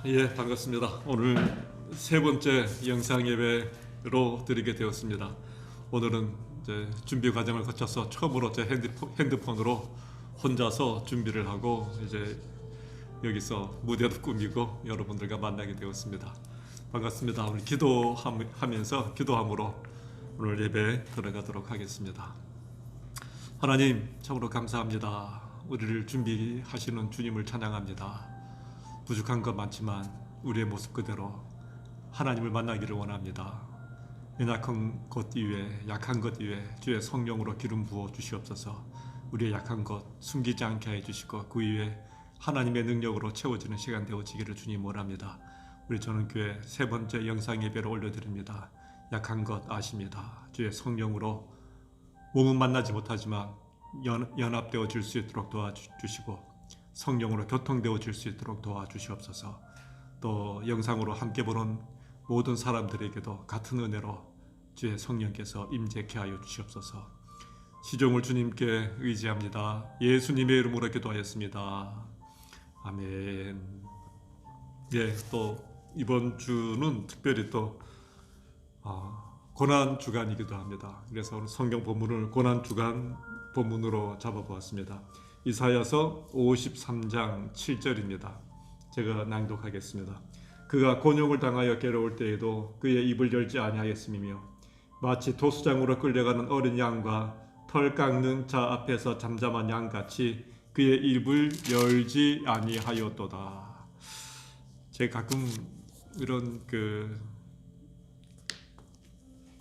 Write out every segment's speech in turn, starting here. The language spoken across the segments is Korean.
예, 반갑습니다. 오늘 세 번째 영상 예배로 드리게 되었습니다. 오늘은 이제 준비 과정을 거쳐서 처음으로 제 핸드폰으로 혼자서 준비를 하고 이제 여기서 무대도 꾸미고 여러분들과 만나게 되었습니다. 반갑습니다. 오늘 기도함으로 오늘 예배 들어가도록 하겠습니다. 하나님, 참으로 감사합니다. 우리를 준비하시는 주님을 찬양합니다. 부족한 것 많지만 우리의 모습 그대로 하나님을 만나기를 원합니다. 연약한 것 이외에 약한 것 이외에 주의 성령으로 기름 부어 주시옵소서. 우리의 약한 것 숨기지 않게 해주시고 그 이외에 하나님의 능력으로 채워지는 시간 되어지기를 주님 원합니다. 우리 전원교회 세 번째 영상 예배를 올려드립니다. 약한 것 아십니다. 주의 성령으로 몸은 만나지 못하지만 연합되어질 수 있도록 도와주시고 성령으로 교통되어질 수 있도록 도와주시옵소서. 또 영상으로 함께 보는 모든 사람들에게도 같은 은혜로 주의 성령께서 임재케 하여 주시옵소서. 시종을 주님께 의지합니다. 예수님의 이름으로 기도하였습니다. 아멘. 예, 또 이번 주는 특별히 또 고난 주간이기도 합니다. 그래서 오늘 성경 본문을 고난 주간 본문으로 잡아보았습니다. 이사야서 53장 7절입니다. 제가 낭독하겠습니다. 그가 곤욕을 당하여 괴로울 때에도 그의 입을 열지 아니하였음이며 마치 도수장으로 끌려가는 어린 양과 털 깎는 자 앞에서 잠잠한 양같이 그의 입을 열지 아니하였도다. 제가 가끔 이런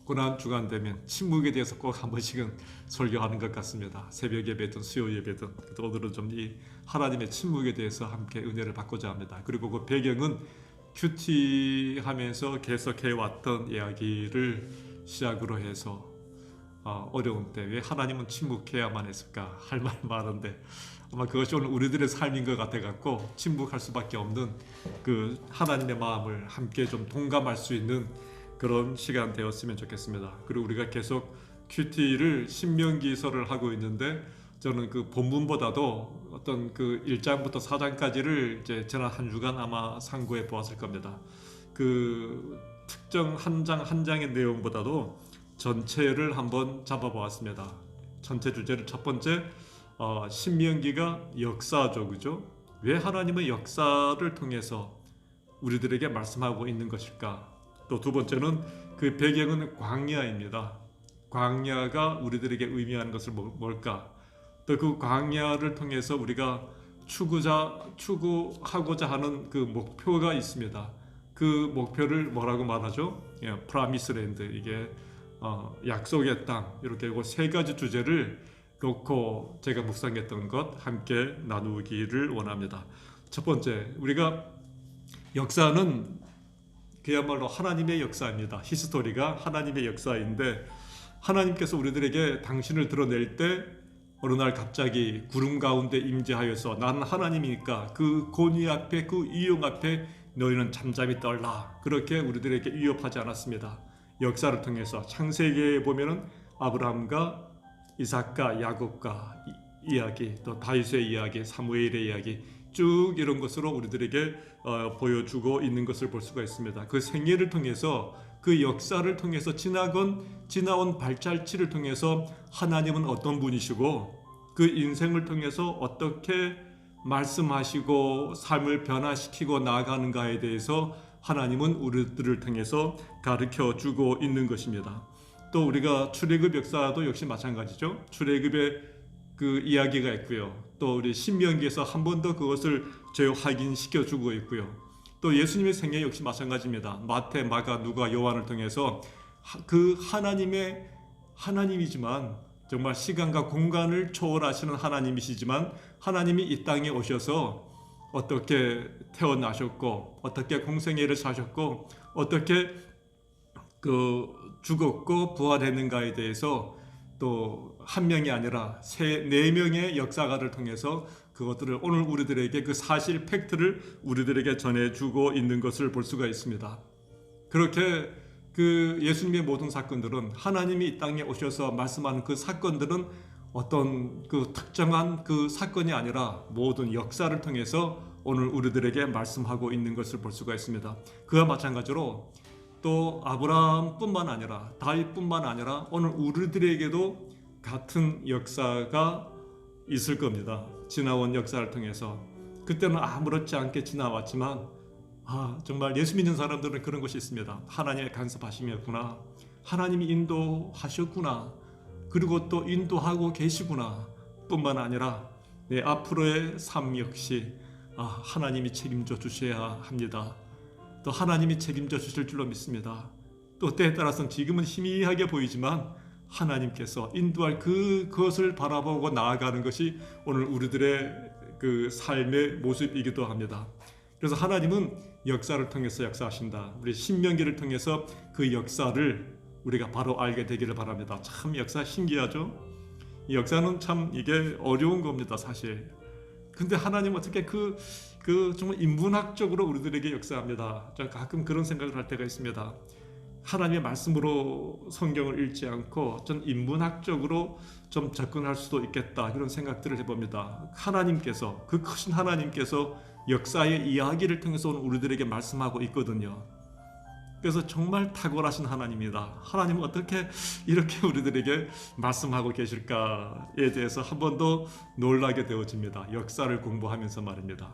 고난 주간 되면 침묵에 대해서 꼭 한 번씩은 설교하는 것 같습니다. 새벽 예배든 수요 예배든. 오늘은 좀 이 하나님의 침묵에 대해서 함께 은혜를 받고자 합니다. 그리고 그 배경은 큐티하면서 계속해왔던 이야기를 시작으로 해서 어려운 때 왜 하나님은 침묵해야만 했을까 할 말 많은데 아마 그것이 오늘 우리들의 삶인 것 같아갖고 침묵할 수밖에 없는 그 하나님의 마음을 함께 좀 동감할 수 있는 그런 시간 되었으면 좋겠습니다. 그리고 우리가 계속 큐티를 신명기서를 하고 있는데 저는 그 본문보다도 어떤 그 1장부터 4장까지를 이제 지난 한 주간 아마 상고해 보았을 겁니다. 그 특정 한 장 한 장의 내용보다도 전체를 한번 잡아보았습니다. 전체 주제를 첫 번째 신명기가 역사죠, 그죠? 왜 하나님의 역사를 통해서 우리들에게 말씀하고 있는 것일까? 또 두 번째는 그 배경은 광야입니다. 광야가 우리들에게 의미하는 것을 뭘까? 또 그 광야를 통해서 우리가 추구하고자 하는 그 목표가 있습니다. 그 목표를 뭐라고 말하죠? 프라미스랜드, 이게 약속의 땅. 이렇게 세 가지 주제를 놓고 제가 묵상했던 것 함께 나누기를 원합니다. 첫 번째, 우리가 역사는 그야말로 하나님의 역사입니다. 히스토리가 하나님의 역사인데 하나님께서 우리들에게 당신을 드러낼 때 어느 날 갑자기 구름 가운데 임재하여서 나는 하나님이니까 그 권위 앞에 그 위용 앞에 너희는 잠잠히 떨라. 그렇게 우리들에게 위협하지 않았습니다. 역사를 통해서 창세기에 보면은 아브라함과 이삭과 야곱과 이야기, 또 다윗의 이야기, 사무엘의 이야기 쭉 이런 것으로 우리들에게 보여주고 있는 것을 볼 수가 있습니다. 그 생애를 통해서 그 역사를 통해서 지나온 발자취를 통해서 하나님은 어떤 분이시고 그 인생을 통해서 어떻게 말씀하시고 삶을 변화시키고 나아가는가에 대해서 하나님은 우리들을 통해서 가르쳐주고 있는 것입니다. 또 우리가 출애굽 역사도 역시 마찬가지죠. 출애굽의 그 이야기가 있고요. 또 우리 신명기에서 한 번 더 그것을 재확인시켜주고 있고요. 또 예수님의 생애 역시 마찬가지입니다. 마태, 마가, 누가, 요한을 통해서 그 하나님이지만 정말 시간과 공간을 초월하시는 하나님이시지만 하나님이 이 땅에 오셔서 어떻게 태어나셨고 어떻게 공생애를 사셨고 어떻게 죽었고 부활했는가에 대해서 또 한 명이 아니라 네 명의 역사가를 통해서 그것들을 오늘 우리들에게 그 사실 팩트를 우리들에게 전해주고 있는 것을 볼 수가 있습니다. 그렇게 그 예수님의 모든 사건들은 하나님이 이 땅에 오셔서 말씀하는 그 사건들은 어떤 그 특정한 그 사건이 아니라 모든 역사를 통해서 오늘 우리들에게 말씀하고 있는 것을 볼 수가 있습니다. 그와 마찬가지로 또 아브라함뿐만 아니라 다윗뿐만 아니라 오늘 우리들에게도 같은 역사가 있을 겁니다. 지나온 역사를 통해서 그때는 아무렇지 않게 지나왔지만 정말 예수 믿는 사람들은 그런 것이 있습니다. 하나님의 간섭하심이었구나, 하나님이 인도하셨구나, 그리고 또 인도하고 계시구나 뿐만 아니라 내 앞으로의 삶 역시 하나님이 책임져 주셔야 합니다. 또 하나님이 책임져 주실 줄로 믿습니다. 또 때에 따라서는 지금은 희미하게 보이지만 하나님께서 인도할 그것을 바라보고 나아가는 것이 오늘 우리들의 그 삶의 모습이기도 합니다. 그래서 하나님은 역사를 통해서 역사하신다. 우리 신명기를 통해서 그 역사를 우리가 바로 알게 되기를 바랍니다. 참 역사 신기하죠? 이 역사는 참 이게 어려운 겁니다, 사실. 근데 하나님은 어떻게 그 정말 인문학적으로 우리들에게 역사합니다. 저는 가끔 그런 생각을 할 때가 있습니다. 하나님의 말씀으로 성경을 읽지 않고 전 인문학적으로 좀 접근할 수도 있겠다, 이런 생각들을 해봅니다. 하나님께서, 그 크신 하나님께서 역사의 이야기를 통해서 우리들에게 말씀하고 있거든요. 그래서 정말 탁월하신 하나님입니다. 하나님은 어떻게 이렇게 우리들에게 말씀하고 계실까에 대해서 한 번 더 놀라게 되어집니다. 역사를 공부하면서 말입니다.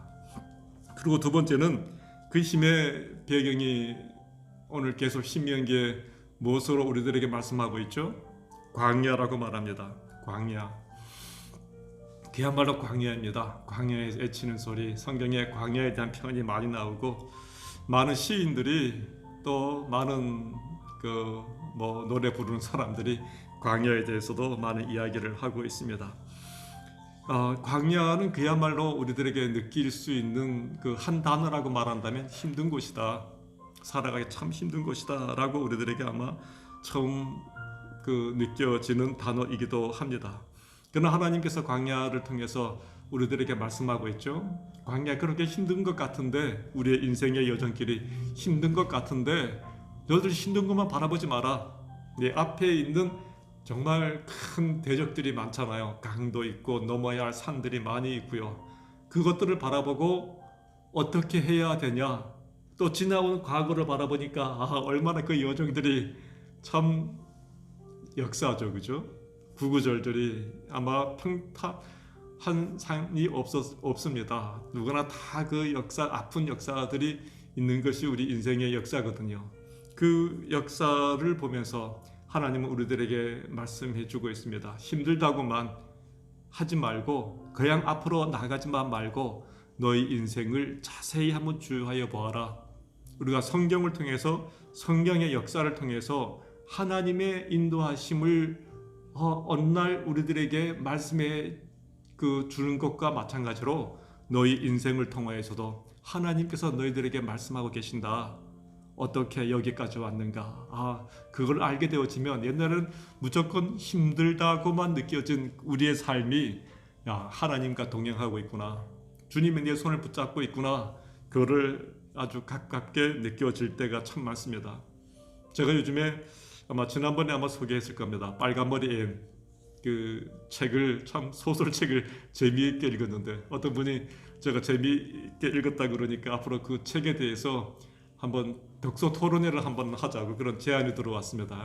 그리고 두 번째는 그 힘의 배경이 오늘 계속 신명기에 무엇으로 우리들에게 말씀하고 있죠? 광야라고 말합니다. 광야. 그야말로 광야입니다. 광야에 애치는 소리, 성경에 광야에 대한 표현이 많이 나오고 많은 시인들이 또 많은 노래 부르는 사람들이 광야에 대해서도 많은 이야기를 하고 있습니다. 광야는 그야말로 우리들에게 느낄 수 있는 그 한 단어라고 말한다면 힘든 곳이다, 살아가기 참 힘든 곳이다 라고 우리들에게 아마 처음 느껴지는 단어이기도 합니다. 그러나 하나님께서 광야를 통해서 우리들에게 말씀하고 있죠. 광야 그렇게 힘든 것 같은데, 우리의 인생의 여정길이 힘든 것 같은데 너희들 힘든 것만 바라보지 마라. 내 앞에 있는 정말 큰 대적들이 많잖아요. 강도 있고 넘어야 할 산들이 많이 있고요. 그것들을 바라보고 어떻게 해야 되냐, 또 지나온 과거를 바라보니까 얼마나 그 여정들이 참 역사죠, 그죠? 구구절절이 아마 평탄한 상이 없습니다. 누구나 다 그 역사, 아픈 역사들이 있는 것이 우리 인생의 역사거든요. 그 역사를 보면서 하나님은 우리들에게 말씀해주고 있습니다. 힘들다고만 하지 말고, 그냥 앞으로 나가지만 말고 너희 인생을 자세히 한번 주의하여 보아라. 우리가 성경을 통해서, 성경의 역사를 통해서 하나님의 인도하심을 어느 날 우리들에게 말씀해 주는 것과 마찬가지로 너희 인생을 통하여서도 하나님께서 너희들에게 말씀하고 계신다. 어떻게 여기까지 왔는가? 그걸 알게 되어지면 옛날에는 무조건 힘들다고만 느껴진 우리의 삶이 하나님과 동행하고 있구나, 주님이 내 손을 붙잡고 있구나, 그거를 아주 가깝게 느껴질 때가 참 많습니다. 제가 요즘에 아마 지난번에 소개했을 겁니다. 빨간머리 앤 그 책을, 참 소설책을 재미있게 읽었는데 어떤 분이 제가 재미있게 읽었다 그러니까 앞으로 그 책에 대해서 한번 독서 토론회를 한번 하자고 그런 제안이 들어왔습니다.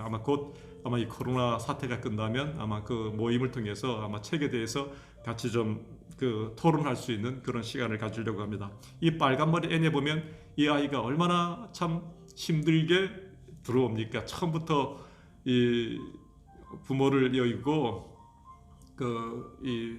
아마 이 코로나 사태가 끝나면 아마 그 모임을 통해서 아마 책에 대해서 같이 좀 토론할 수 있는 그런 시간을 가지려고 합니다. 이 빨간머리 앤에 보면 이 아이가 얼마나 참 힘들게 들어옵니까? 처음부터 이 부모를 여의고 이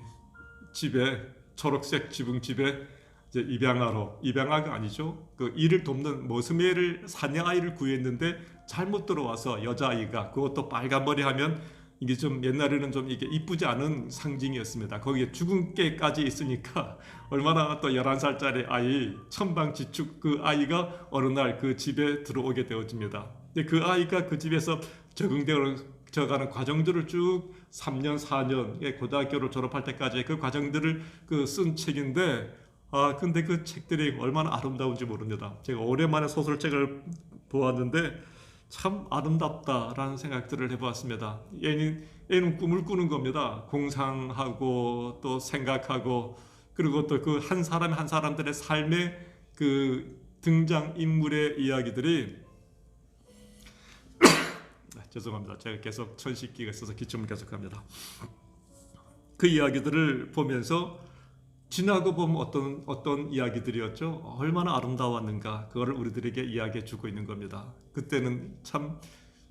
집에, 초록색 지붕집에 이제 입양아가 아니죠. 일을 돕는 모스매를 사냥아이를 구했는데 잘못 들어와서 여자아이가, 그것도 빨간머리 하면 이게 좀 옛날에는 좀 이게 이쁘지 않은 상징이었습니다. 거기에 죽은 깨까지 있으니까 얼마나 또 11살짜리 아이, 천방지축 그 아이가 어느 날 그 집에 들어오게 되어집니다. 근데 그 아이가 그 집에서 적응되어가는 과정들을 쭉 3년, 4년, 고등학교를 졸업할 때까지 그 과정들을 쓴 책인데, 근데 그 책들이 얼마나 아름다운지 모릅니다. 제가 오랜만에 소설책을 보았는데 참 아름답다라는 생각들을 해보았습니다. 얘는 꿈을 꾸는 겁니다. 공상하고 또 생각하고 그리고 또 그 한 사람 한 사람들의 삶의 그 등장 인물의 이야기들이 죄송합니다. 제가 계속 천식기가 있어서 기침을 계속합니다. 그 이야기들을 보면서 지나고 보면 어떤 이야기들이었죠. 얼마나 아름다웠는가 그거를 우리들에게 이야기해 주고 있는 겁니다. 그때는 참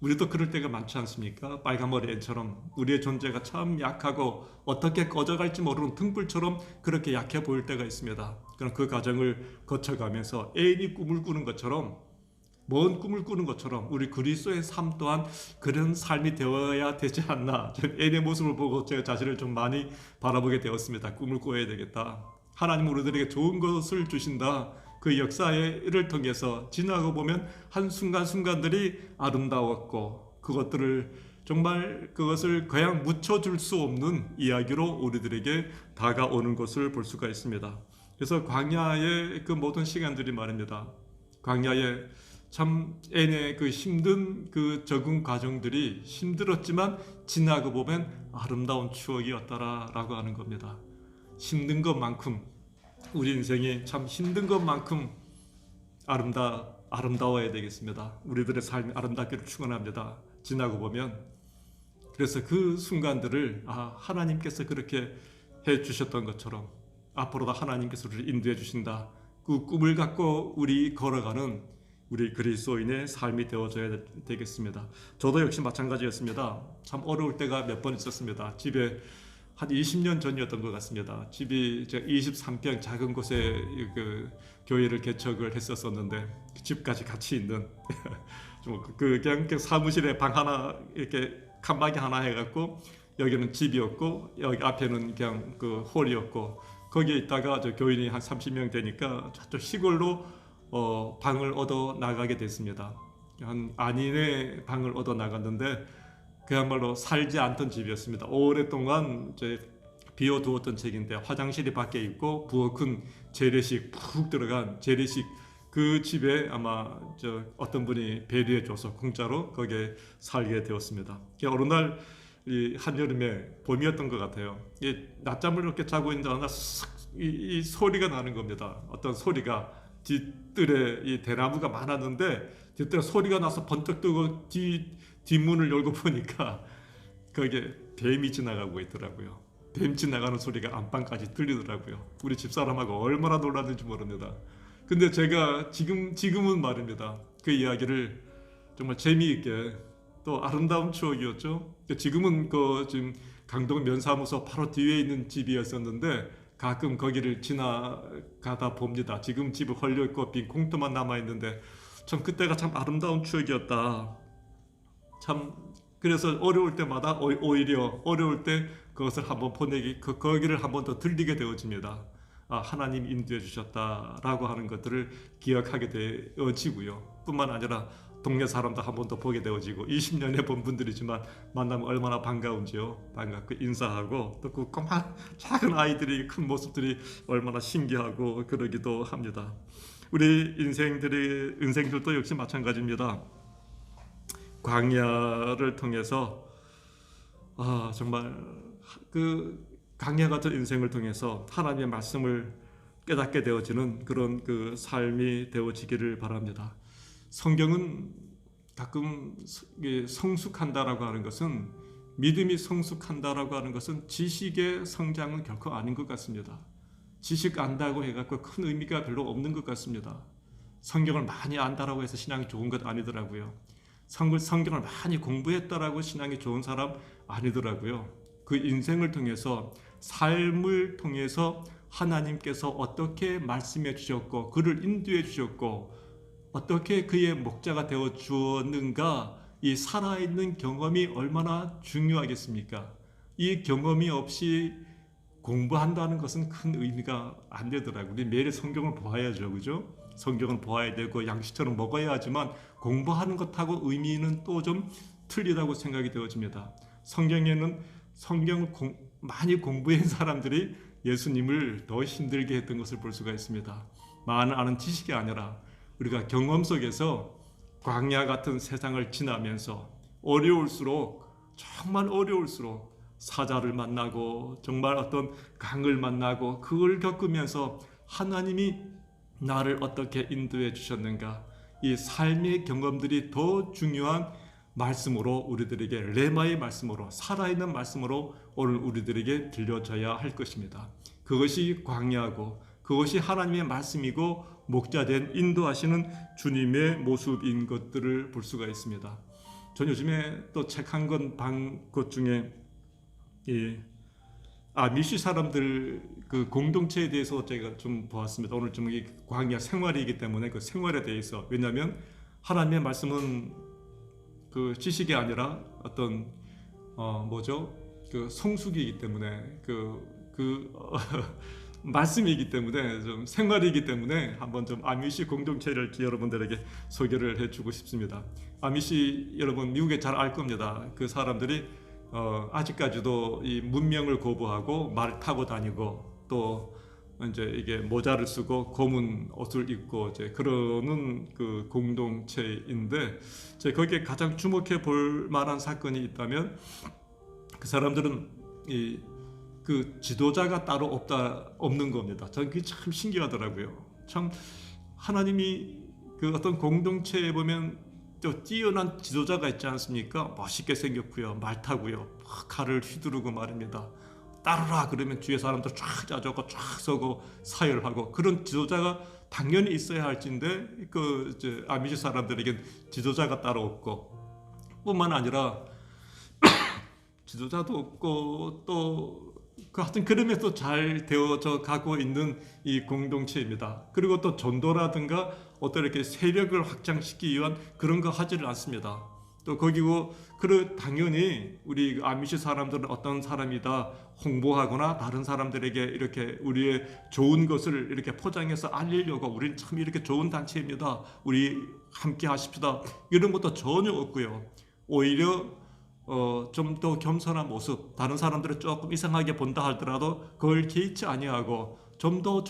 우리도 그럴 때가 많지 않습니까? 빨간머리 앤처럼 우리의 존재가 참 약하고 어떻게 꺼져갈지 모르는 등불처럼 그렇게 약해 보일 때가 있습니다. 그럼 그 과정을 거쳐가면서 애인이 꿈을 꾸는 것처럼 먼 꿈을 꾸는 것처럼 우리 그리스도의 삶 또한 그런 삶이 되어야 되지 않나. 애인의 모습을 보고 제가 자신을 좀 많이 바라보게 되었습니다. 꿈을 꿔야 되겠다. 하나님 우리들에게 좋은 것을 주신다. 그 역사를 통해서 지나고 보면 한순간순간들이 아름다웠고 그것들을 정말 그것을 그냥 묻혀줄 수 없는 이야기로 우리들에게 다가오는 것을 볼 수가 있습니다. 그래서 광야의 그 모든 시간들이 말입니다. 광야에 참 애의 그 힘든 그 적응 과정들이 힘들었지만 지나고 보면 아름다운 추억이었다라고 하는 겁니다. 힘든 것만큼 우리 인생이 참 힘든 것만큼 아름다워야 되겠습니다. 우리들의 삶이 아름답기를 축원합니다. 지나고 보면 그래서 그 순간들을 하나님께서 그렇게 해 주셨던 것처럼 앞으로도 하나님께서 우리를 인도해 주신다. 그 꿈을 갖고 우리 걸어가는 우리 그리스도인의 삶이 되어져야 되겠습니다. 저도 역시 마찬가지였습니다. 참 어려울 때가 몇 번 있었습니다. 집에 한 20년 전이었던 것 같습니다. 집이 23평 작은 곳에 그 교회를 개척을 했었었는데 그 집까지 같이 있는 그냥 사무실에 방 하나 이렇게 칸막이 하나 해갖고 여기는 집이었고 여기 앞에는 그냥 그 홀이었고 거기에 있다가 저 교인이 한 30명 되니까 저쪽 시골로 방을 얻어 나가게 됐습니다. 한 안인의 방을 얻어 나갔는데 그야말로 살지 않던 집이었습니다. 오랫동안 이제 비워두었던 책인데 화장실이 밖에 있고 부엌은 재래식 푹 들어간 재래식 그 집에 아마 어떤 분이 배려해줘서 공짜로 거기에 살게 되었습니다. 어느 날 한여름에 봄이었던 것 같아요. 낮잠을 이렇게 자고 있는데 이 소리가 나는 겁니다. 어떤 소리가 뒷뜰에 이 대나무가 많았는데 뒷뜰에 소리가 나서 번쩍 뜨고 뒷문을 열고 보니까 거기에 뱀이 지나가고 있더라고요. 뱀 지나가는 소리가 안방까지 들리더라고요. 우리 집사람하고 얼마나 놀랐는지 모릅니다. 근데 제가 지금은 말입니다. 그 이야기를 정말 재미있게 또 아름다운 추억이었죠. 지금은 지금 강동 면사무소 바로 뒤에 있는 집이었었는데 가끔 거기를 지나가다 봅니다. 지금 집은 헐려있고 빈 공터만 남아있는데 참 그때가 참 아름다운 추억이었다. 참 그래서 어려울 때마다 오히려 어려울 때 그것을 한번 거기를 한번 더 들리게 되어집니다. 하나님 인도해 주셨다라고 하는 것들을 기억하게 되어지고요. 뿐만 아니라 동네 사람도 한 번 더 보게 되어지고 20년에 본 분들이지만 만나면 얼마나 반가운지요. 반갑고 인사하고 또 그 꼬마 작은 아이들이 큰 모습들이 얼마나 신기하고 그러기도 합니다. 우리 인생들도 역시 마찬가지입니다. 광야를 통해서 정말 그 광야 같은 인생을 통해서 하나님의 말씀을 깨닫게 되어지는 그런 그 삶이 되어지기를 바랍니다. 성경은 가끔 성숙한다라고 하는 것은 믿음이 성숙한다라고 하는 것은 지식의 성장은 결코 아닌 것 같습니다. 지식 안다고 해갖고 큰 의미가 별로 없는 것 같습니다. 성경을 많이 안다라고 해서 신앙이 좋은 것 아니더라고요. 성경을 많이 공부했다라고 신앙이 좋은 사람 아니더라고요. 그 인생을 통해서 삶을 통해서 하나님께서 어떻게 말씀해 주셨고 그를 인도해 주셨고 어떻게 그의 목자가 되어 주었는가 이 살아있는 경험이 얼마나 중요하겠습니까? 이 경험이 없이 공부한다는 것은 큰 의미가 안 되더라고요. 우리 매일 성경을 보아야죠. 그죠? 성경을 보아야 되고 양식처럼 먹어야 하지만 공부하는 것하고 의미는 또 좀 틀리다고 생각이 되어집니다. 성경을 많이 공부한 사람들이 예수님을 더 힘들게 했던 것을 볼 수가 있습니다. 많은 아는 지식이 아니라 우리가 경험 속에서 광야 같은 세상을 지나면서 어려울수록 정말 어려울수록 사자를 만나고 정말 어떤 강을 만나고 그걸 겪으면서 하나님이 나를 어떻게 인도해 주셨는가, 이 삶의 경험들이 더 중요한 말씀으로 우리들에게, 레마의 말씀으로, 살아있는 말씀으로 오늘 우리들에게 들려져야 할 것입니다. 그것이 광야고 그것이 하나님의 말씀이고 목자된 인도하시는 주님의 모습인 것들을 볼 수가 있습니다. 전 요즘에 또 책 한 권 본 것 중에 이 미시 사람들 그 공동체에 대해서 제가 좀 보았습니다. 오늘 좀 이 광야 생활이기 때문에 그 생활에 대해서, 왜냐하면 하나님의 말씀은 그 지식이 아니라 어떤 그 성숙이기 때문에 말씀이기 때문에 좀 생활이기 때문에 한번 좀 아미시 공동체를 여러분들에게 소개를 해주고 싶습니다. 아미시 여러분 미국에 잘 알 겁니다. 그 사람들이 아직까지도 이 문명을 거부하고 말 타고 다니고 또 이제 이게 모자를 쓰고 검은 옷을 입고 이제 그러는 그 공동체인데, 제가 거기에 가장 주목해 볼 만한 사건이 있다면 그 사람들은 그 지도자가 따로 없는 겁니다. 저는 그게 참 신기하더라고요. 참 하나님이 그 어떤 공동체에 보면 또 뛰어난 지도자가 있지 않습니까? 멋있게 생겼고요, 말 타고요, 칼을 휘두르고 말입니다. 따르라 그러면 뒤에 사람들 쫙 짜주고 쫙 서고 사열하고, 그런 지도자가 당연히 있어야 할진데 그 이제 아미시 사람들에겐 지도자가 따로 없고, 뿐만 아니라 지도자도 없고 또 하여튼 그럼에도 잘 되어져 가고 있는 이 공동체입니다. 그리고 또 전도라든가 어떤 이렇게 세력을 확장시키기 위한 그런 거 하지를 않습니다. 또 거기고 당연히 우리 아미시 사람들은 어떤 사람이다 홍보하거나 다른 사람들에게 이렇게 우리의 좋은 것을 이렇게 포장해서 알리려고, 우리는 참 이렇게 좋은 단체입니다, 우리 함께 하십시다, 이런 것도 전혀 없고요. 오히려 좀 더 겸손한 모습, 다른 사람들을 조금 이상하게 본다 하더라도 그걸 개의치 아니하고 좀 더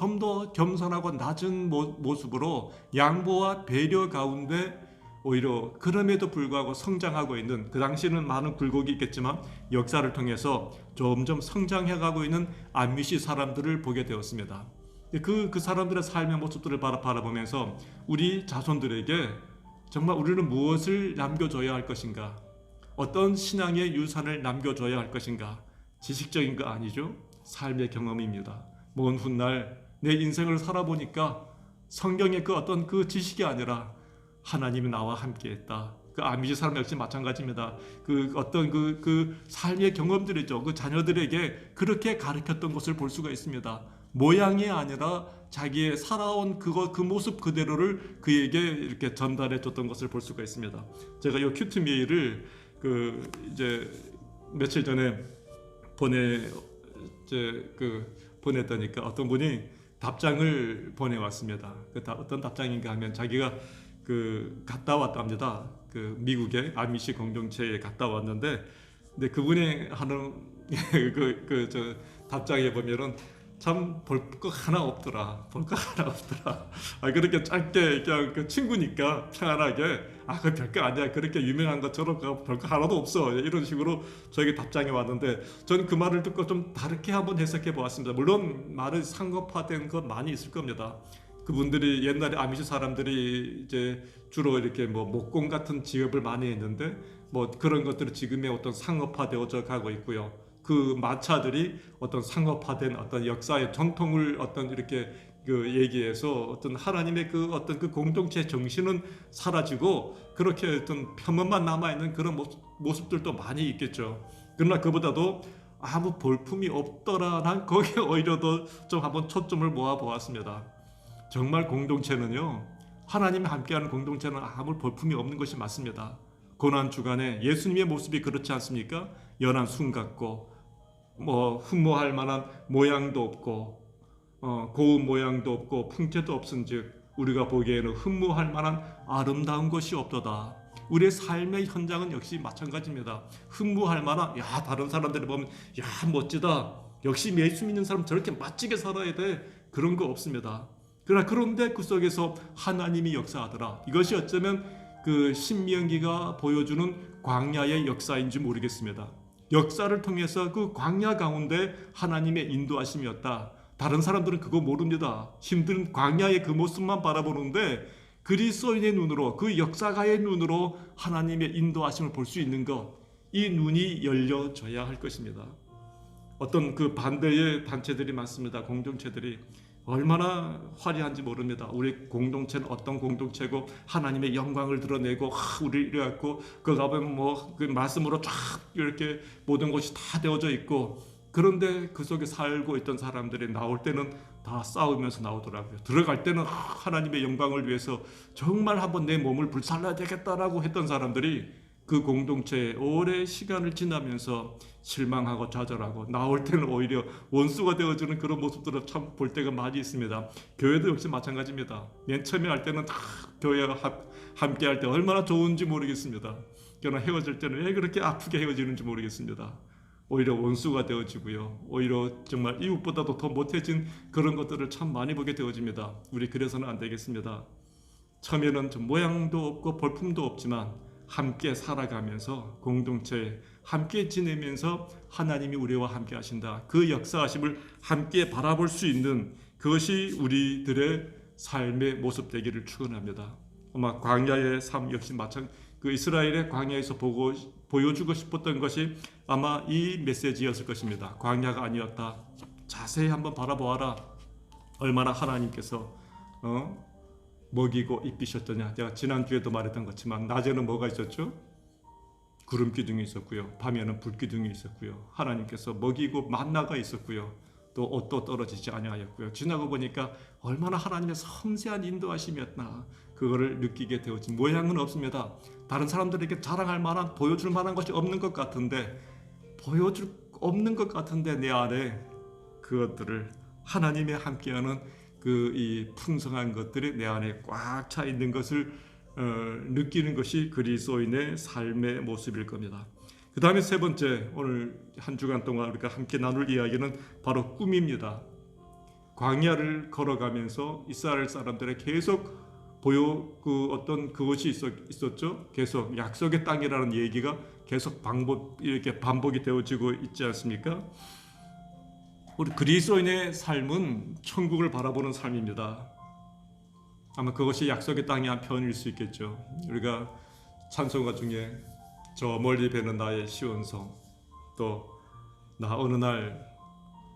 겸손하고 낮은 모습으로 양보와 배려 가운데 오히려 그럼에도 불구하고 성장하고 있는, 그 당시에는 많은 굴곡이 있겠지만 역사를 통해서 점점 성장해가고 있는 아미시 사람들을 보게 되었습니다. 그 사람들의 삶의 모습들을 바라보면서 우리 자손들에게 정말 우리는 무엇을 남겨줘야 할 것인가, 어떤 신앙의 유산을 남겨줘야 할 것인가. 지식적인 거 아니죠. 삶의 경험입니다. 먼 훗날 내 인생을 살아보니까 성경의 그 어떤 그 지식이 아니라 하나님이 나와 함께했다. 그 아미시 사람 역시 마찬가지입니다. 그 어떤 그 삶의 경험들이죠. 그 자녀들에게 그렇게 가르쳤던 것을 볼 수가 있습니다. 모양이 아니라 자기의 살아온 그 모습 그대로를 그에게 이렇게 전달해 줬던 것을 볼 수가 있습니다. 제가 이 큐트 메일을 이제 며칠 전에 보냈다니까 어떤 분이 답장을 보내왔습니다. 어떤 답장인가 하면 자기가 갔다 왔답니다. 미국의 아미시 공동체에 갔다 왔는데, 근데 그분이 하는 답장에 보면은 참 볼 거 하나 없더라. 그렇게 짧게 그냥 친구니까 편안하게 그 별거 아니야, 그렇게 유명한 것처럼 별거 하나도 없어, 이런 식으로 저에게 답장이 왔는데, 저는 그 말을 듣고 좀 다르게 한번 해석해 보았습니다. 물론 말은 상업화된 것 많이 있을 겁니다. 그분들이 옛날에 아미시 사람들이 이제 주로 이렇게 목공 같은 직업을 많이 했는데 그런 것들이 지금의 어떤 상업화되어져 가고 있고요. 그 마차들이 어떤 상업화된 어떤 역사의 전통을 어떤 이렇게 얘기해서 어떤 하나님의 어떤 공동체 정신은 사라지고 그렇게 어떤 표면만 남아 있는 그런 모습들도 많이 있겠죠. 그러나 그보다도 아무 볼품이 없더라. 난 거기에 오히려 더 좀 한번 초점을 모아 보았습니다. 정말 공동체는요, 하나님이 함께하는 공동체는 아무 볼품이 없는 것이 맞습니다. 고난 주간에 예수님의 모습이 그렇지 않습니까? 연한 순 같고 흠모할 만한 모양도 없고 고운 모양도 없고 풍채도 없은즉 우리가 보기에는 흠모할 만한 아름다운 것이 없도다. 우리의 삶의 현장은 역시 마찬가지입니다. 흠모할 만한, 다른 사람들이 보면 멋지다, 역시 예수 믿는 사람 저렇게 멋지게 살아야 돼, 그런 거 없습니다. 그런데 그 속에서 하나님이 역사하더라. 이것이 어쩌면 신명기가 보여주는 광야의 역사인지 모르겠습니다. 역사를 통해서 그 광야 가운데 하나님의 인도하심이었다. 다른 사람들은 그거 모릅니다. 힘든 광야의 그 모습만 바라보는데 그리스도인의 눈으로, 그 역사가의 눈으로 하나님의 인도하심을 볼 수 있는 것, 이 눈이 열려져야 할 것입니다. 어떤 그 반대의 단체들이 많습니다. 공동체들이 얼마나 화려한지 모릅니다. 우리 공동체는 어떤 공동체고 하나님의 영광을 드러내고 우리 이래갖고 그 가보면 뭐 그 말씀으로 쫙 이렇게 모든 것이 다 되어져 있고, 그런데 그 속에 살고 있던 사람들이 나올 때는 다 싸우면서 나오더라고요. 들어갈 때는 하나님의 영광을 위해서 정말 한번 내 몸을 불살라야 되겠다라고 했던 사람들이 그 공동체에 오래 시간을 지나면서 실망하고 좌절하고 나올 때는 오히려 원수가 되어주는 그런 모습들을 참 볼 때가 많이 있습니다. 교회도 역시 마찬가지입니다. 맨 처음에 할 때는 다 교회와 함께 할 때 얼마나 좋은지 모르겠습니다. 그러나 헤어질 때는 왜 그렇게 아프게 헤어지는지 모르겠습니다. 오히려 원수가 되어지고요. 오히려 정말 이웃보다도 더 못해진 그런 것들을 참 많이 보게 되어집니다. 우리 그래서는 안 되겠습니다. 처음에는 좀 모양도 없고 볼품도 없지만 함께 살아가면서 공동체에 함께 지내면서 하나님이 우리와 함께 하신다. 그 역사하심을 함께 바라볼 수 있는 그것이 우리들의 삶의 모습 되기를 축원합니다. 아마 광야의 삶 역시 그 이스라엘의 광야에서 보여주고 싶었던 것이 아마 이 메시지였을 것입니다. 광야가 아니었다. 자세히 한번 바라보아라. 얼마나 하나님께서 먹이고 입히셨더냐. 제가 지난주에도 말했던 것지만 낮에는 뭐가 있었죠? 구름 기둥이 있었고요. 밤에는 불 기둥이 있었고요. 하나님께서 먹이고 만나가 있었고요. 또 옷도 떨어지지 아니하였고요. 지나고 보니까 얼마나 하나님의 섬세한 인도하심이었나, 그거를 느끼게 되었지. 모양은 없습니다. 다른 사람들에게 자랑할 만한, 보여줄 만한 것이 없는 것 같은데, 내 안에 그것들을 하나님이 함께하는 이 풍성한 것들이 내 안에 꽉 차 있는 것을 느끼는 것이 그리스도인의 삶의 모습일 겁니다. 그 다음에 세 번째, 오늘 한 주간 동안 우리가 함께 나눌 이야기는 바로 꿈입니다. 광야를 걸어가면서 이스라엘 사람들의 계속 어떤 그것이 있었죠. 계속 약속의 땅이라는 얘기가 계속 이렇게 반복이 되어지고 있지 않습니까? 우리 그리스도인의 삶은 천국을 바라보는 삶입니다. 아마 그것이 약속의 땅의 한 편일 수 있겠죠. 우리가 찬송가 중에 저 멀리 배는 나의 시온성, 또 나 어느 날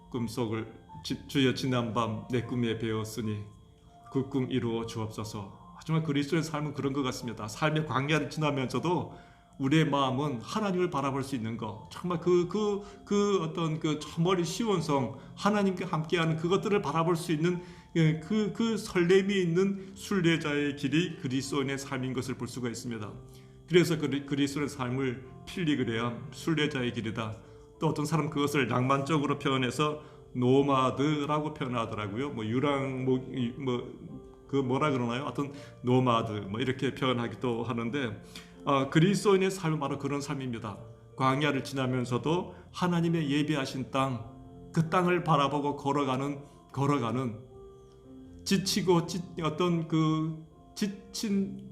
꿈속을 주여 지난 밤 내 꿈에 배웠으니 그 꿈 이루어 주옵소서. 정말 그리스도의 삶은 그런 것 같습니다. 삶의 광야를 지나면서도 우리의 마음은 하나님을 바라볼 수 있는 것, 정말 어떤 저 멀리 시온성, 하나님과 함께하는 그것들을 바라볼 수 있는 그 설렘이 있는 순례자의 길이 그리스도인의 삶인 것을 볼 수가 있습니다. 그래서 그리스도의 삶을 필리그레암, 순례자의 길이다. 또 어떤 사람 그것을 낭만적으로 표현해서 노마드라고 표현하더라고요. 뭐라 그러나요? 어떤 노마드 이렇게 표현하기도 하는데, 그리스도인의 삶은 바로 그런 삶입니다. 광야를 지나면서도 하나님의 예비하신 땅, 그 땅을 바라보고 걸어가는 지치고 지친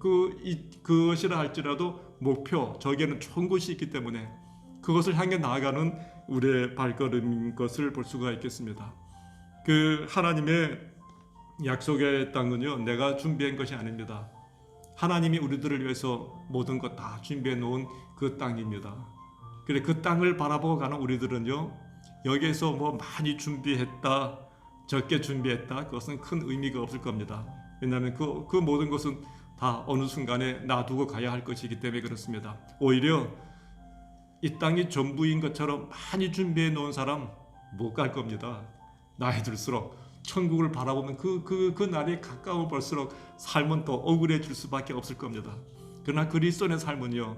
그것이라 할지라도 목표, 저기에는 좋은 곳이 있기 때문에 그것을 향해 나아가는 우리의 발걸음인 것을 볼 수가 있겠습니다. 그 하나님의 약속의 땅은요, 내가 준비한 것이 아닙니다. 하나님이 우리들을 위해서 모든 것 다 준비해 놓은 그 땅입니다. 그래, 그 땅을 바라보고 가는 우리들은요, 여기에서 뭐 많이 준비했다, 적게 준비했다, 그것은 큰 의미가 없을 겁니다. 왜냐하면 그 모든 것은 다 어느 순간에 놔두고 가야 할 것이기 때문에 그렇습니다. 오히려 이 땅이 전부인 것처럼 많이 준비해 놓은 사람 못 갈 겁니다. 나이 들수록 천국을 바라보면 그 날이 가까워 볼수록 삶은 더 억울해질 수밖에 없을 겁니다. 그러나 그리스도의 삶은요,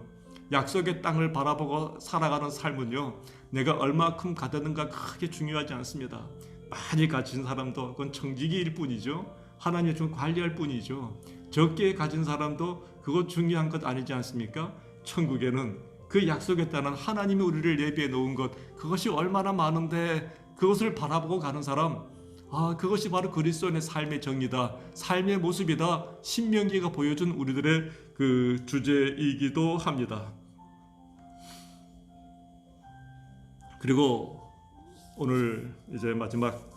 약속의 땅을 바라보고 살아가는 삶은요, 내가 얼마큼 가졌는가 크게 중요하지 않습니다. 많이 가진 사람도 그건 청지기일 뿐이죠. 하나님이 좀 관리할 뿐이죠. 적게 가진 사람도 그거 중요한 것 아니지 않습니까? 천국에는 그 약속에 따른 하나님이 우리를 예비해 놓은 것, 그것이 얼마나 많은데 그것을 바라보고 가는 사람, 그것이 바로 그리스도인의 삶의 정의다, 삶의 모습이다. 신명기가 보여준 우리들의 그 주제이기도 합니다. 그리고 오늘 이제 마지막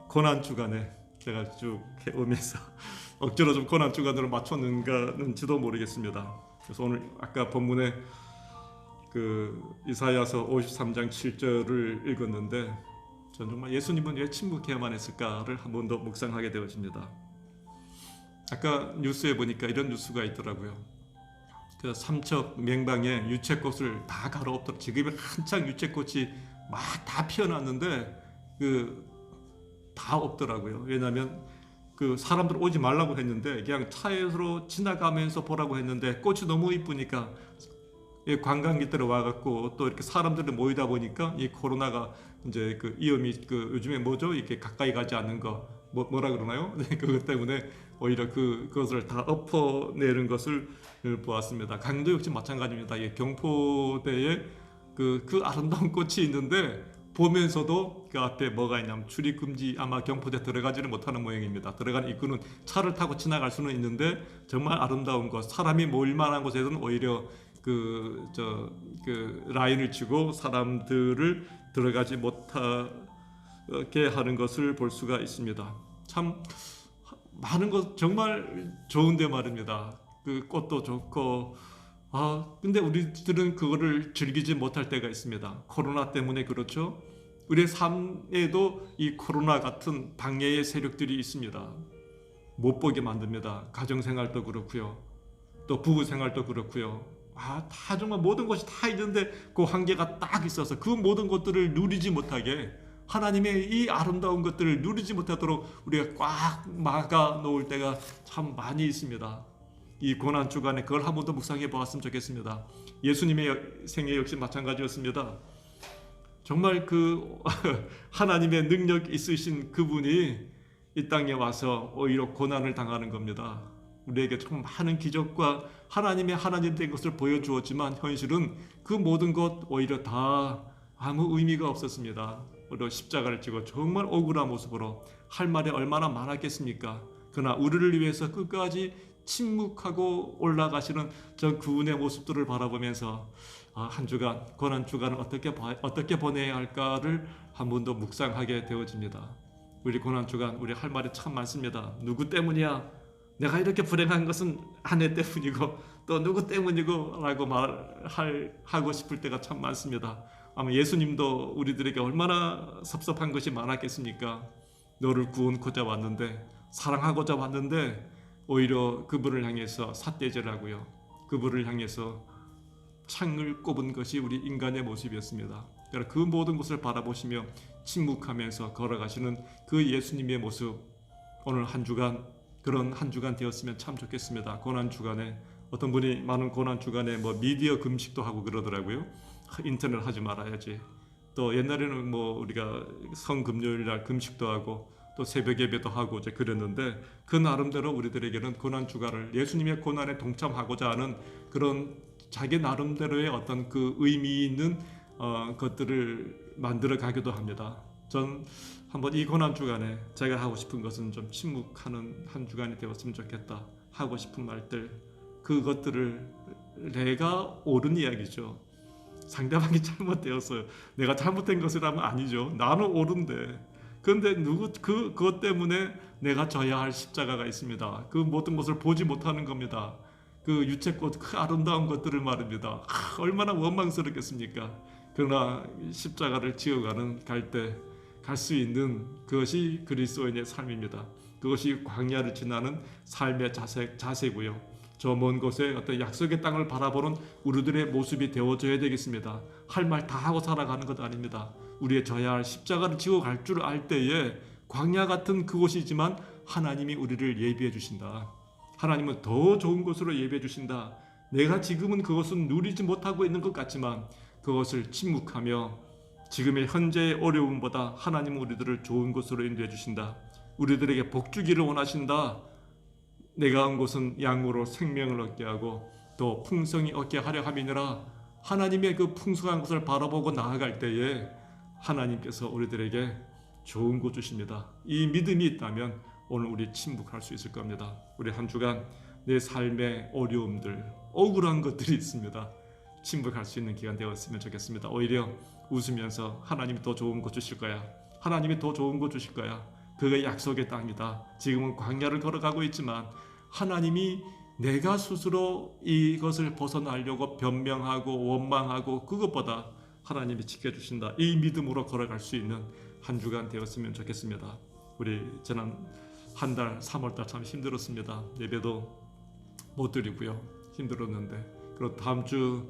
고난 주간에 제가 쭉 오면서 억지로 좀 고난 주간으로 맞췄는가는지도 모르겠습니다. 그래서 오늘 아까 본문에 그 이사야서 53장 7절을 읽었는데 전 정말 예수님은 왜 침묵해야만 했을까를 한 번 더 묵상하게 되어집니다. 아까 뉴스에 보니까 이런 뉴스가 있더라고요. 그 삼척 맹방에 유채꽃을 다 갈아엎더라. 지금 한창 유채꽃이 막 다 피어났는데 그 다 없더라고요. 왜냐하면 그 사람들 오지 말라고 했는데 그냥 차에서 지나가면서 보라고 했는데 꽃이 너무 이쁘니까 관광객들이 와갖고 또 이렇게 사람들이 모이다 보니까 이 코로나가 이제 그 위험이 그 요즘에 뭐죠? 이렇게 가까이 가지 않는 거 뭐라 그러나요? 그것 때문에 오히려 그것을 다 엎어내는 것을 보았습니다. 강도 역시 마찬가지입니다. 이 경포대에 그 아름다운 꽃이 있는데 보면서도 그 앞에 뭐가 있냐면 출입금지, 아마 경포대 들어가지를 못하는 모양입니다. 들어가는 입구는 차를 타고 지나갈 수는 있는데 정말 아름다운 곳, 사람이 모일 만한 곳에서는 오히려 그 라인을 치고 사람들을 들어가지 못하게 하는 것을 볼 수가 있습니다. 참 많은 것 정말 좋은데 말입니다. 그 꽃도 좋고 근데 우리들은 그거를 즐기지 못할 때가 있습니다. 코로나 때문에 그렇죠. 우리의 삶에도 이 코로나 같은 방해의 세력들이 있습니다. 못 보게 만듭니다. 가정생활도 그렇고요. 또 부부생활도 그렇고요. 다 정말 모든 것이 다 있는데 그 한계가 딱 있어서 그 모든 것들을 누리지 못하게 하나님의 이 아름다운 것들을 누리지 못하도록 우리가 꽉 막아 놓을 때가 참 많이 있습니다. 이 고난 주간에 그걸 한 번 더 묵상해 보았으면 좋겠습니다. 예수님의 생애 역시 마찬가지였습니다. 정말 그 하나님의 능력 있으신 그분이 이 땅에 와서 오히려 고난을 당하는 겁니다. 우리에게 참 많은 기적과 하나님의 하나님 된 것을 보여주었지만 현실은 그 모든 것 오히려 다 아무 의미가 없었습니다. 오히려 십자가를 지고 정말 억울한 모습으로 할 말이 얼마나 많았겠습니까? 그러나 우리를 위해서 끝까지 침묵하고 올라가시는 저 그분의 모습들을 바라보면서 한 주간 고난 주간을 어떻게 보내야 할까를 한 번 더 묵상하게 되어집니다. 우리 고난 주간 우리 할 말이 참 많습니다. 누구 때문이야? 내가 이렇게 불행한 것은 아내 때문이고 또 누구 때문이고 라고 말하고 싶을 때가 참 많습니다. 아마 예수님도 우리들에게 얼마나 섭섭한 것이 많았겠습니까? 너를 구원코자 왔는데 사랑하고자 왔는데 오히려 그분을 향해서 삿대질하고요. 그분을 향해서 창을 꼽은 것이 우리 인간의 모습이었습니다. 그 모든 것을 바라보시며 침묵하면서 걸어가시는 그 예수님의 모습, 오늘 한 주간 그런 한 주간 되었으면 참 좋겠습니다. 고난 주간에 어떤 분이 많은 고난 주간에 미디어 금식도 하고 그러더라고요. 인터넷 하지 말아야지. 또 옛날에는 우리가 성금요일 날 금식도 하고 또 새벽 예배도 하고 이제 그랬는데 그 나름대로 우리들에게는 고난 주간을 예수님의 고난에 동참하고자 하는 그런 자기 나름대로의 어떤 그 의미 있는 것들을 만들어 가기도 합니다. 전 한번 이 고난 주간에 제가 하고 싶은 것은 좀 침묵하는 한 주간이 되었으면 좋겠다. 하고 싶은 말들, 그것들을 내가 옳은 이야기죠. 상대방이 잘못되었어요. 내가 잘못된 것이라면 아니죠. 나는 옳은데. 그런데 그것 때문에 내가 져야 할 십자가가 있습니다. 그 모든 것을 보지 못하는 겁니다. 그 유채꽃 그 아름다운 것들을 말입니다. 얼마나 원망스럽겠습니까? 그러나 십자가를 지어가는 갈 수 있는 그것이 그리스도인의 삶입니다. 그것이 광야를 지나는 삶의 자세고요. 저 먼 곳에 어떤 약속의 땅을 바라보는 우리들의 모습이 되어줘야 되겠습니다. 할 말 다 하고 살아가는 것 아닙니다. 우리의 져야 할 십자가를 지고 갈 줄 알 때에 광야 같은 그곳이지만 하나님이 우리를 예비해 주신다. 하나님은 더 좋은 곳으로 예비해 주신다. 내가 지금은 그것은 누리지 못하고 있는 것 같지만 그것을 침묵하며 지금의 현재의 어려움보다 하나님은 우리들을 좋은 곳으로 인도해 주신다. 우리들에게 복 주기를 원하신다. 내가 온 곳은 양으로 생명을 얻게 하고 또 풍성히 얻게 하려 함이니라. 하나님의 그 풍성한 것을 바라보고 나아갈 때에 하나님께서 우리들에게 좋은 곳 주십니다. 이 믿음이 있다면 오늘 우리 침묵할 수 있을 겁니다. 우리 한 주간 내 삶의 어려움들, 억울한 것들이 있습니다. 침묵할 수 있는 기간 되었으면 좋겠습니다. 오히려 웃으면서 하나님이 더 좋은 거 주실 거야. 하나님이 더 좋은 거 주실 거야. 그게 약속의 땅이다. 지금은 광야를 걸어가고 있지만 하나님이 내가 스스로 이것을 벗어나려고 변명하고 원망하고 그것보다 하나님이 지켜주신다. 이 믿음으로 걸어갈 수 있는 한 주간 되었으면 좋겠습니다. 우리 지난 한 달 3월달 참 힘들었습니다. 예배도 못 드리고요. 힘들었는데 그리고 다음 주는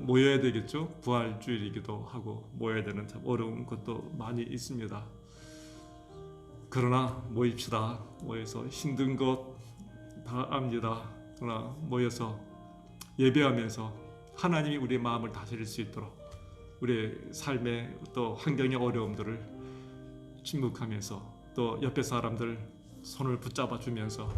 모여야 되겠죠. 부활주일이기도 하고 모여야 되는 참 어려운 것도 많이 있습니다. 그러나 모입시다. 모여서 힘든 것 다 압니다. 그러나 모여서 예배하면서 하나님이 우리의 마음을 다스릴 수 있도록 우리의 삶의 또 환경의 어려움들을 침묵하면서 또 옆에 사람들 손을 붙잡아 주면서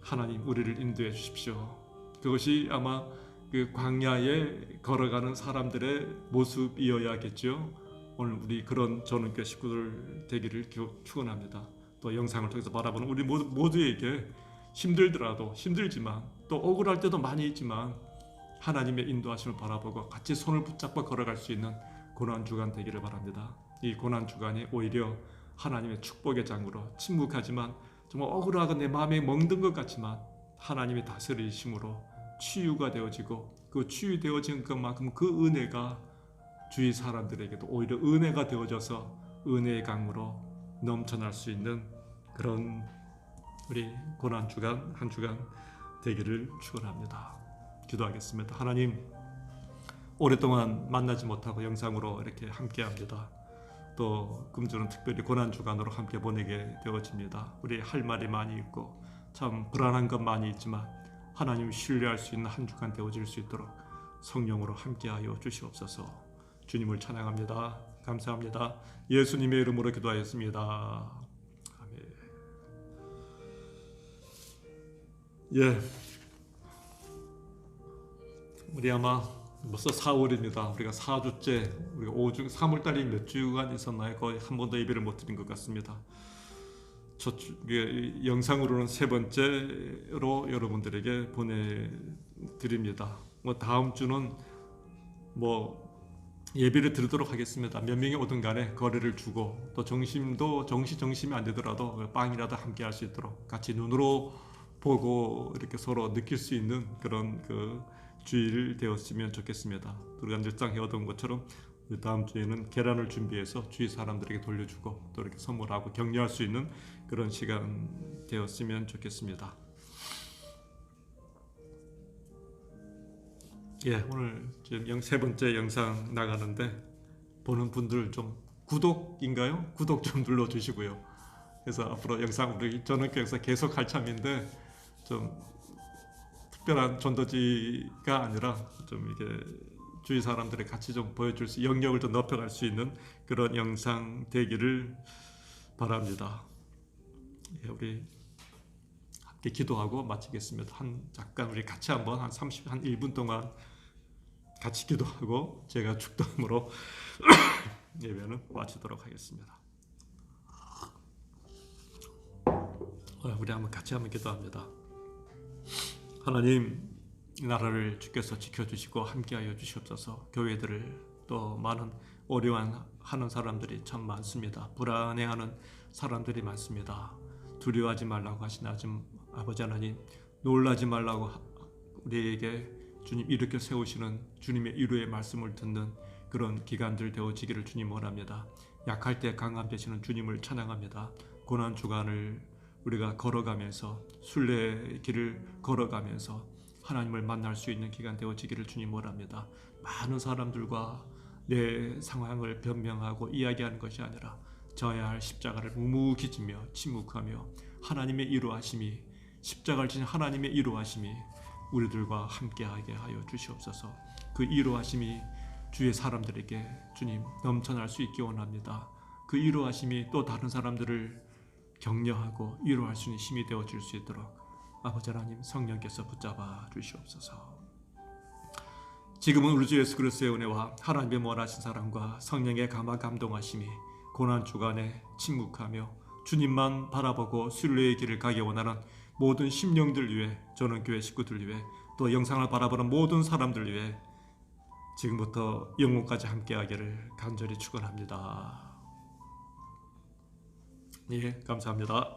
하나님 우리를 인도해 주십시오. 그것이 아마 그 광야에 걸어가는 사람들의 모습이어야겠죠. 오늘 우리 그런 전원교 식구들 되기를 축원합니다. 또 영상을 통해서 바라보는 우리 모두에게 힘들더라도 힘들지만 또 억울할 때도 많이 있지만 하나님의 인도하심을 바라보고 같이 손을 붙잡고 걸어갈 수 있는 고난주간 되기를 바랍니다. 이 고난주간이 오히려 하나님의 축복의 장으로 침묵하지만 정말 억울하고 내 마음에 멍든 것 같지만 하나님의 다스리심으로 치유가 되어지고 그 치유되어진 것만큼 그 은혜가 주위 사람들에게도 오히려 은혜가 되어져서 은혜의 강으로 넘쳐날 수 있는 그런 우리 고난주간 한 주간 되기를 축원합니다. 기도하겠습니다. 하나님 오랫동안 만나지 못하고 영상으로 이렇게 함께합니다. 또 금주는 특별히 고난주간으로 함께 보내게 되어집니다. 우리 할 말이 많이 있고 참 불안한 것 많이 있지만 하나님 신뢰할 수 있는 한 주간 되어질 수 있도록 성령으로 함께하여 주시옵소서. 주님을 찬양합니다. 감사합니다. 예수님의 이름으로 기도하였습니다. 아멘. 예, 우리 아마 벌써 4월입니다. 우리가 4주째, 우리가 5주, 3월달이 몇 주간 있었나요? 거의 한 번도 예배를 못 드린 것 같습니다. 영상으로는 세 번째로 여러분들에게 보내드립니다. 다음 주는 예배를 드리도록 하겠습니다. 몇 명이 오든 간에 거리를 주고 또 정심이 안 되더라도 빵이라도 함께 할 수 있도록 같이 눈으로 보고 이렇게 서로 느낄 수 있는 그런 주일 되었으면 좋겠습니다. 우리가 늘상 해오던 것처럼 다음 주에는 계란을 준비해서 주위 사람들에게 돌려주고 또 이렇게 선물하고 격려할 수 있는 그런 시간 되었으면 좋겠습니다. 예, 오늘 지금 세 번째 영상 나가는데 보는 분들 좀 구독인가요? 구독 좀 눌러주시고요. 그래서 앞으로 영상 우리 전원교회에서 계속 할 참인데 좀 특별한 전도지가 아니라 좀 이게 주위 사람들의 같이 좀 보여줄 수 영역을 좀 넓혀갈 수 있는 그런 영상 되기를 바랍니다. 예, 우리 함께 기도하고 마치겠습니다. 잠깐 우리 같이 한번 한 1분 동안 같이 기도하고 제가 축도함으로 예배는 마치도록 하겠습니다. 우리 같이 한번 기도합니다. 하나님, 나라를 주께서 지켜주시고 함께하여 주시옵소서. 교회들을 또 많은 어려워하는 사람들이 참 많습니다. 불안해하는 사람들이 많습니다. 두려워하지 말라고 하신 아버지 하나님, 놀라지 말라고 우리에게 주님 일으켜 세우시는 주님의 위로의 말씀을 듣는 그런 기간들 되어지기를 주님 원합니다. 약할 때 강함 되시는 주님을 찬양합니다. 고난 주간을 우리가 걸어가면서 순례의 길을 걸어가면서 하나님을 만날 수 있는 기간 되어지기를 주님 원합니다. 많은 사람들과 내 상황을 변명하고 이야기하는 것이 아니라 져야 할 십자가를 묵묵히 지며 침묵하며 하나님의 이루하심이 십자가를 지닌 하나님의 이루하심이 우리들과 함께하게 하여 주시옵소서. 그 이루하심이 주의 사람들에게 주님 넘쳐날 수 있기 원합니다. 그 이루하심이 또 다른 사람들을 격려하고 위로할 수 있는 힘이 되어질 수 있도록 아버지 하나님 성령께서 붙잡아 주시옵소서. 지금은 우리 주 예수 그리스도의 은혜와 하나님의 무한하신 사랑과 성령의 감동하심이 고난 주간에 침묵하며 주님만 바라보고 순례의 길을 가기 원하는 모든 심령들 위해, 전원교회 식구들 위해, 또 영상을 바라보는 모든 사람들 위해 지금부터 영원까지 함께하기를 간절히 축원합니다. 예, 감사합니다.